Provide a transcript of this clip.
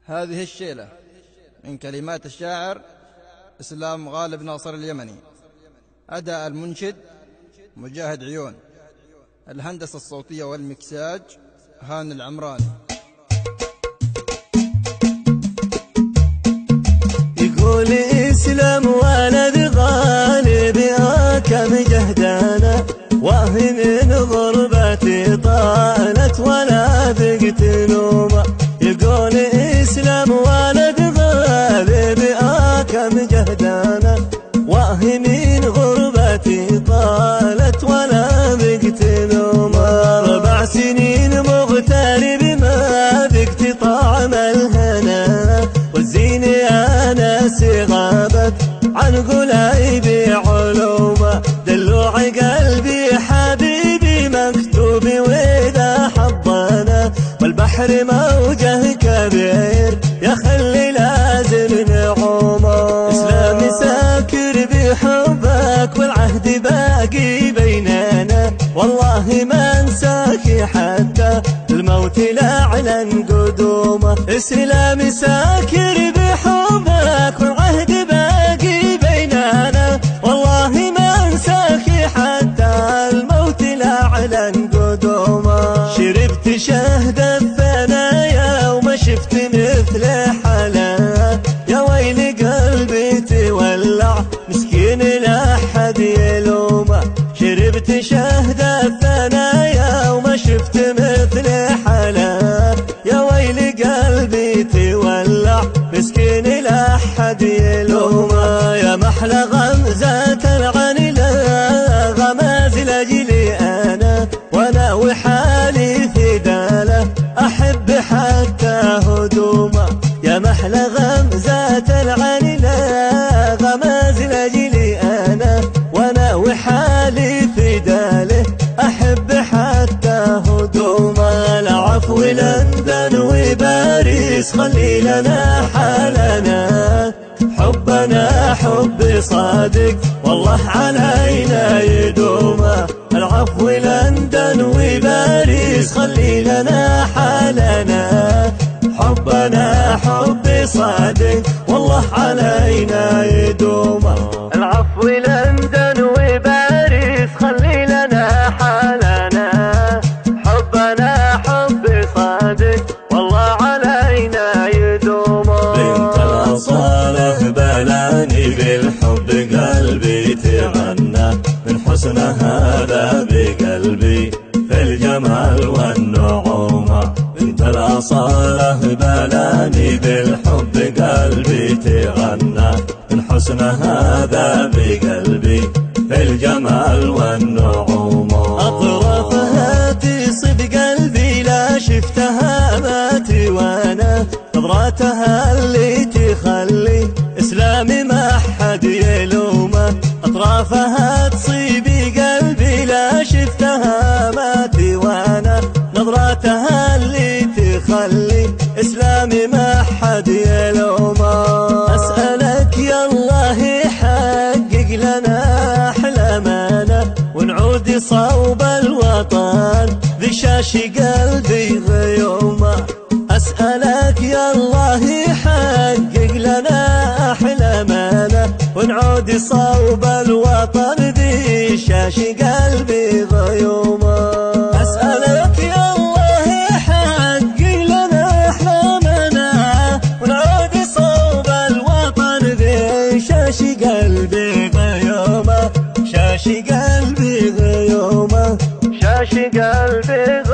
هذه الشيلة من كلمات الشاعر إسلام غالب ناصر اليمني. أداء المنشد مجاهد عيون. الهندسة الصوتية والمكساج هان العمراني. يقول إسلام ولد غالب يا كم جهدنا، وهي من غربتي طالت ولا ذقت نومه. يقول إسلام ولد غالب يا كم جهدنا، وهي من غربتي طالت ولا ذقت نومه. 4 سنين مغترب ما ذقت طعم الهنا، والزين يا ناس غابت عن قلايبي علومه. دلوع قلبي حبيبي مكتوب وإذا حضنا، والبحر موجه كبير يخلي لازم نعومه. إسلامي ساكر بحبك والعهد باقي بيننا، والله ما انساك حتى الموت لاعلن قدومه. إسلامي ساكر بحبك والعهد باقي بيننا، والله ما انساك حتى الموت لاعلن قدومه. شربت شهد الثنايا وما شفت مثل حلا، يا ويل قلبي تولع مسكين لا حد يلومه. شربت شهد الثنايا وما شفت مثل حلا، يا ويل قلبي تولع مسكين لا حد يلومه. يا محلى غمزة العنلة غماز لأجلي أنا، وانا وحالي في داله أحب حتى هدومه. يا محلى غمزة العنلة غماز لأجلي أنا، وانا وحالي في داله أحب حتى هدومه. العفو لندن وباريس خلي لنا حالنا، حبنا حب صادق والله علينا يدومه. العفو لندن وباريس خلي لنا حالنا، حبنا حب صادق والله علينا يدومه. العفو لندن وباريس خلي لنا حالنا، حبنا حب صادق والله علينا يدومه. بنت الأصالة بلاني بالحب قلبي تغنى، من حسن هذا بقلبي في الجمال والنعومة. بنت الأصالة بلاني بالحب قلبي تغنى، من حسن هذا بقلبي في الجمال والنعومة. أطرافها تصب قلبي لا شفتها ما توانا، نظراتها اللي تخلي إسلامي ما حد يلومه. أطرافها تصيب قلبي لا شفتها ما توانا، نظراتها اللي تخلي إسلامي ما حد يلومه. أسألك يا الله حقق لنا أحلامنا، ونعود صوب الوطن ذي شاش قلبي غيومه. أسألك يا الله حقق لنا أحلامنا، ونعود صوب الوطن ذي شاش قلبي غيومه. أسألك يا الله حقق لنا أحلامنا، ونعود صوب الوطن ذي شاش قلبي غيومه. شاش قلبي غيومه، شاش قلبي غيومه.